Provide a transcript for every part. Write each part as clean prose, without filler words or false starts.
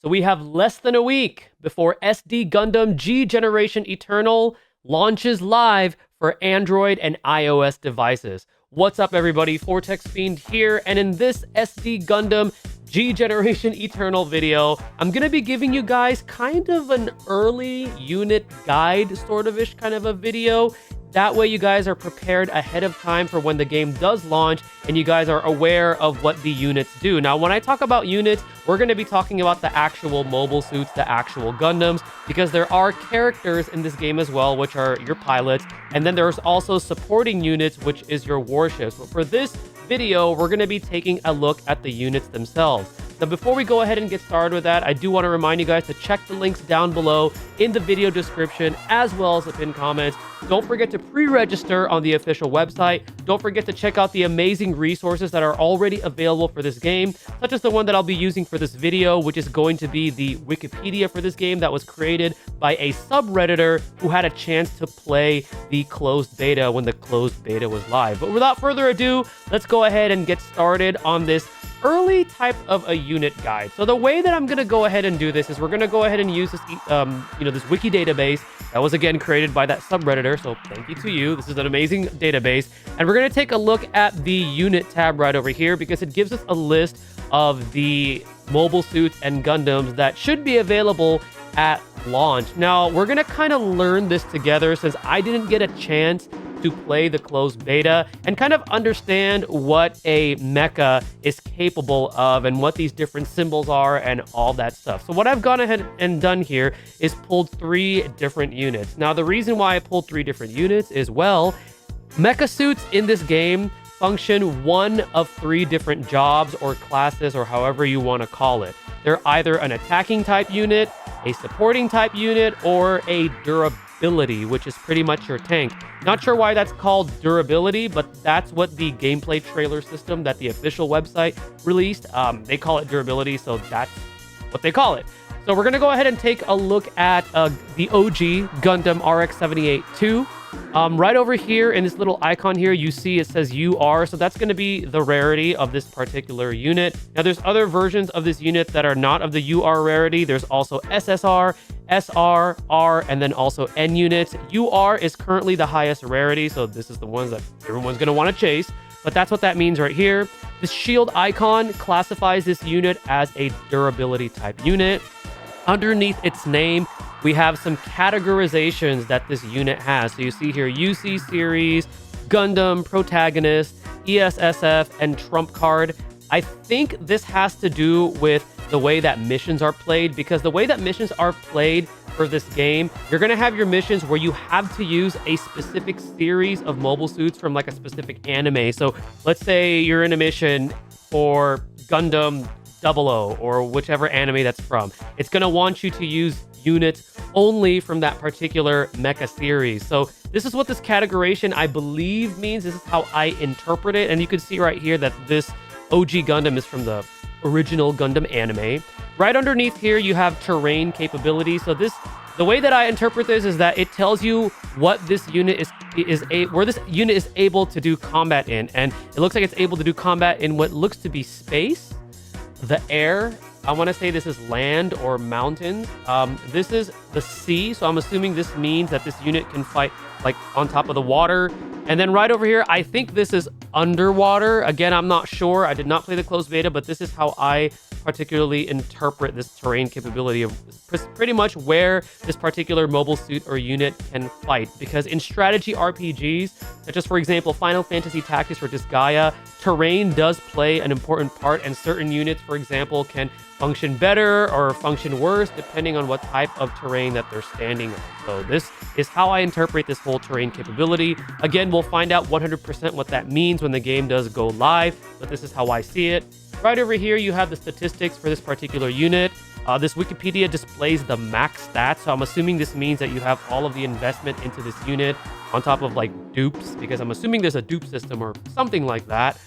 So we have less than a week before SD Gundam G Generation Eternal launches live for Android and iOS devices. What's up, everybody? Fortexfiend here, and in this SD Gundam G Generation Eternal video, I'm going to be giving you guys kind of an early unit guide, sort of-ish kind of a video. That way you guys are prepared ahead of time for when the game does launch, and you guys are aware of what the units do. Now, when I talk about units, we're going to be talking about the actual mobile suits, the actual Gundams, because there are characters in this game as well, which are your pilots, and then there's also supporting units, which is your warships. But for this video, we're going to be taking a look at the units themselves. Now, before we go ahead and get started with that, I do want to remind you guys to check the links down below in the video description, as well as the pinned comments. Don't forget to pre-register on the official website. Don't forget to check out the amazing resources that are already available for this game, such as the one that I'll be using for this video, which is going to be the Wikipedia for this game that was created by a subredditor who had a chance to play the closed beta when the closed beta was live. But without further ado, let's go ahead and get started on this early type of a unit guide. So the way that I'm going to go ahead and do this is we're going to go ahead and use this, this wiki database that was again created by that subredditor. So thank you to you. This is an amazing database. And we're going to take a look at the unit tab right over here because it gives us a list of the mobile suits and Gundams that should be available at launch. Now, we're going to kind of learn this together since I didn't get a chance to play the closed beta and kind of understand what a mecha is capable of and what these different symbols are and all that stuff. So what I've gone ahead and done here is pulled 3 different units. Now, the reason why I pulled 3 different units is, well, mecha suits in this game function one of 3 different jobs or classes or however you want to call it. They're either an attacking type unit, a supporting type unit, or a durability, which is pretty much your tank. Not sure why that's called durability, but that's what the gameplay trailer system that the official website released. They call it durability, so that's what they call it. So we're going to go ahead and take a look at the OG Gundam RX-78-2. Right over here in this little icon here, you see it says UR, so that's going to be the rarity of this particular unit. Now, there's other versions of this unit that are not of the UR rarity. There's also SSR, SR, R, and then also N units. UR is currently the highest rarity, so this is the ones that everyone's going to want to chase, but that's what that means right here. The shield icon classifies this unit as a durability type unit. Underneath its name, we have some categorizations that this unit has. So you see here UC series, Gundam, protagonist, ESSF, and trump card. I think this has to do with the way that missions are played, because the way that missions are played for this game, you're going to have your missions where you have to use a specific series of mobile suits from like a specific anime. So let's say you're in a mission for Gundam 00 or whichever anime that's from. It's going to want you to use units only from that particular mecha series. So this is what this categorization, I believe, means. This is how I interpret it. And you can see right here that this OG Gundam is from the original Gundam anime. Right underneath here, you have terrain capability. So the way that I interpret this is that it tells you what this unit where this unit is able to do combat in. And it looks like it's able to do combat in what looks to be space, the air. I want to say this is land or mountains. This is the sea, so I'm assuming this means that this unit can fight like on top of the water. And then right over here, I think this is underwater. Again, I'm not sure. I did not play the closed beta, but this is how I particularly interpret this terrain capability of pretty much where this particular mobile suit or unit can fight. Because in strategy RPGs, such as, for example, Final Fantasy Tactics or Disgaea, terrain does play an important part, and certain units, for example, can function better or function worse depending on what type of terrain that they're standing on. So this is how I interpret this whole terrain capability. Again, we'll find out 100% what that means when the game does go live, but this is how I see it. Right over here, you have the statistics for this particular unit. This Wikipedia displays the max stats, so I'm assuming this means that you have all of the investment into this unit on top of like dupes, because I'm assuming there's a dupe system or something like that.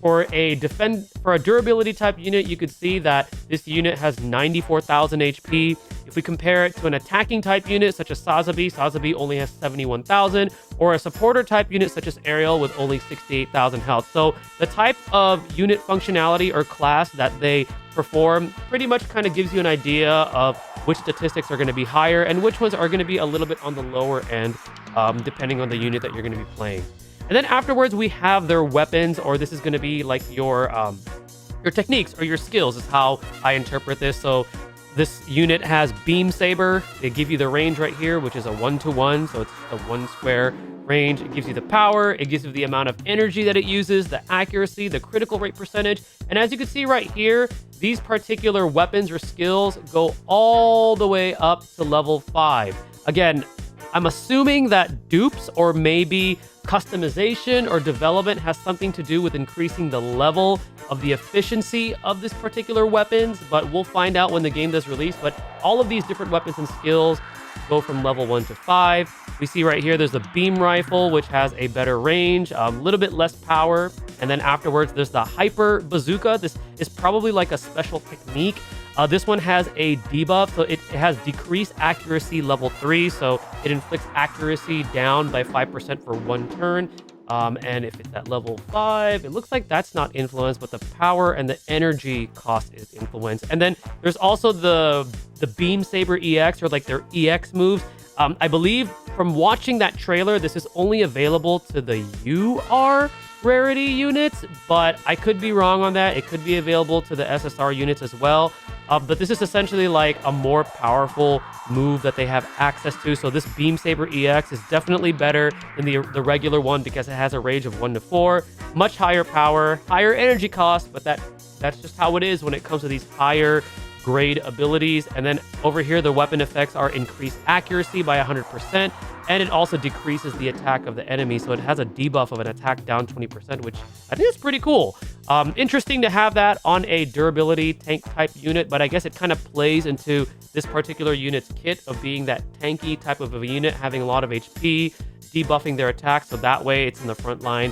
For a durability type unit, you could see that this unit has 94,000 HP. If we compare it to an attacking type unit such as Sazabi only has 71,000, or a supporter type unit such as Ariel with only 68,000 health. So the type of unit functionality or class that they perform pretty much kind of gives you an idea of which statistics are going to be higher and which ones are going to be a little bit on the lower end, depending on the unit that you're going to be playing. And then afterwards, we have their weapons, or this is going to be like your techniques or your skills is how I interpret this. So this unit has Beam Saber. They give you the range right here, which is a 1-to-1. So it's a 1 square range. It gives you the power. It gives you the amount of energy that it uses, the accuracy, the critical rate percentage. And as you can see right here, these particular weapons or skills go all the way up to level 5. Again, I'm assuming that dupes or maybe customization or development has something to do with increasing the level of the efficiency of this particular weapons, but we'll find out when the game does release. But all of these different weapons and skills go from level 1 to 5. We see right here there's the beam rifle, which has a better range, a little bit less power. And then afterwards, there's the hyper bazooka. This is probably like a special technique. This one has a debuff, so it has decreased accuracy level 3, so it inflicts accuracy down by 5% for 1 turn. And if it's at level 5, it looks like that's not influenced, but the power and the energy cost is influenced. And then there's also the Beam Saber EX, or like their EX moves. I believe from watching that trailer, this is only available to the UR rarity units, but I could be wrong on that. It could be available to the SSR units as well. But this is essentially like a more powerful move that they have access to. So this Beam Saber EX is definitely better than the regular one because it has a range of 1 to 4, much higher power, higher energy cost, but that's just how it is when it comes to these higher grade abilities. And then over here, the weapon effects are increased accuracy by 100%, and it also decreases the attack of the enemy. So it has a debuff of an attack down 20%, which I think is pretty cool. Interesting to have that on a durability tank type unit, but I guess it kind of plays into this particular unit's kit of being that tanky type of a unit, having a lot of HP, debuffing their attack, so that way it's in the front line,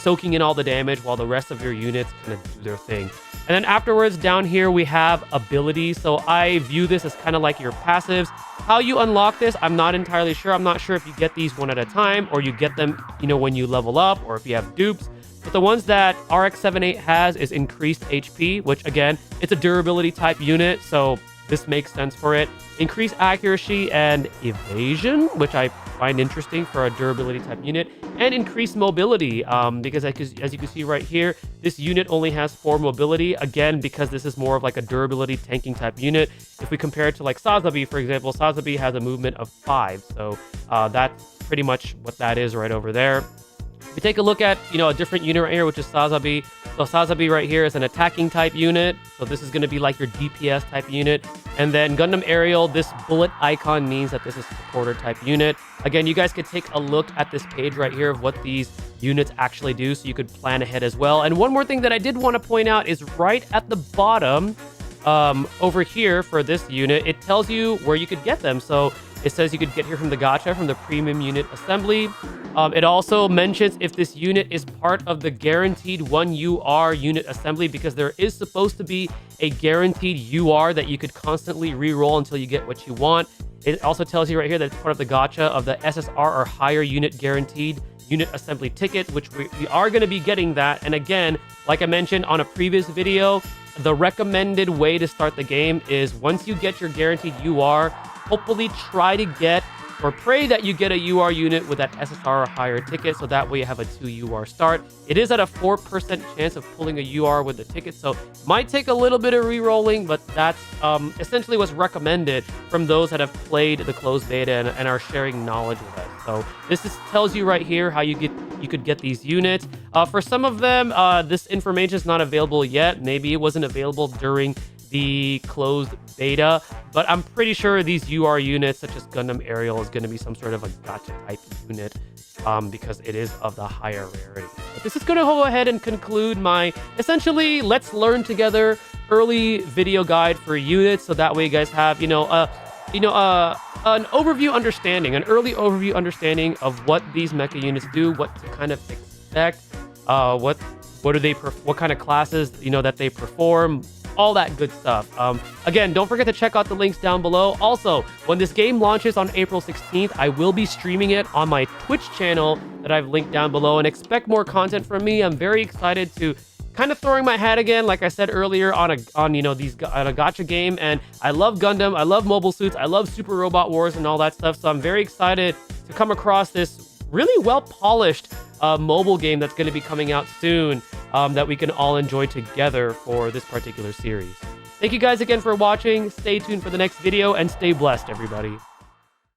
soaking in all the damage while the rest of your units kind of do their thing. And then afterwards, down here, we have abilities. So I view this as kind of like your passives. How you unlock this, I'm not entirely sure. I'm not sure if you get these one at a time or you get them, when you level up, or if you have dupes. But the ones that RX-78 has is increased HP, which again, it's a durability type unit, so this makes sense for it. Increased accuracy and evasion, which I find interesting for a durability type unit, and increased mobility, because as you can see right here, this unit only has 4 mobility, again, because this is more of like a durability tanking type unit. If we compare it to like Sazabi, for example, Sazabi has a movement of 5, so that's pretty much what that is right over there. If we take a look at, a different unit right here, which is Sazabi. So Sazabi right here is an attacking type unit. So this is going to be like your DPS type unit. And then Gundam Ariel, this bullet icon means that this is a supporter type unit. Again, you guys could take a look at this page right here of what these units actually do, so you could plan ahead as well. And one more thing that I did want to point out is right at the bottom over here for this unit, it tells you where you could get them. So it says you could get here from the Gacha, from the premium unit assembly. It also mentions if this unit is part of the guaranteed 1UR unit assembly, because there is supposed to be a guaranteed UR that you could constantly re-roll until you get what you want. It also tells you right here that it's part of the Gacha of the SSR or higher unit guaranteed unit assembly ticket, which we are going to be getting that. And again, like I mentioned on a previous video, the recommended way to start the game is once you get your guaranteed UR, hopefully try to get or pray that you get a UR unit with that SSR or higher ticket, so that way you have a 2 UR start. It is at a 4% chance of pulling a UR with the ticket, so might take a little bit of re-rolling, but that's essentially what's recommended from those that have played the closed beta and are sharing knowledge with us. So this tells you right here how you could get these units. For some of them, this information is not available yet. Maybe it wasn't available during the closed beta, but I'm pretty sure these UR units, such as Gundam Ariel, is going to be some sort of a Gacha type unit, because it is of the higher rarity. But this is going to go ahead and conclude my essentially let's learn together early video guide for units, so that way you guys have an overview understanding, an early overview understanding of what these mecha units do, what to kind of expect, what what kind of classes, that they perform, all that good stuff. Again, don't forget to check out the links down below. Also, when this game launches on April 16th, I will be streaming it on my Twitch channel that I've linked down below, and expect more content from me. I'm very excited to kind of throwing my hat again, like I said earlier, on a Gacha game. And I love Gundam, I love Mobile Suits, I love Super Robot Wars and all that stuff. So I'm very excited to come across this really well polished mobile game that's going to be coming out soon, that we can all enjoy together for this particular series. Thank you guys again for watching. Stay tuned for the next video, and stay blessed, everybody.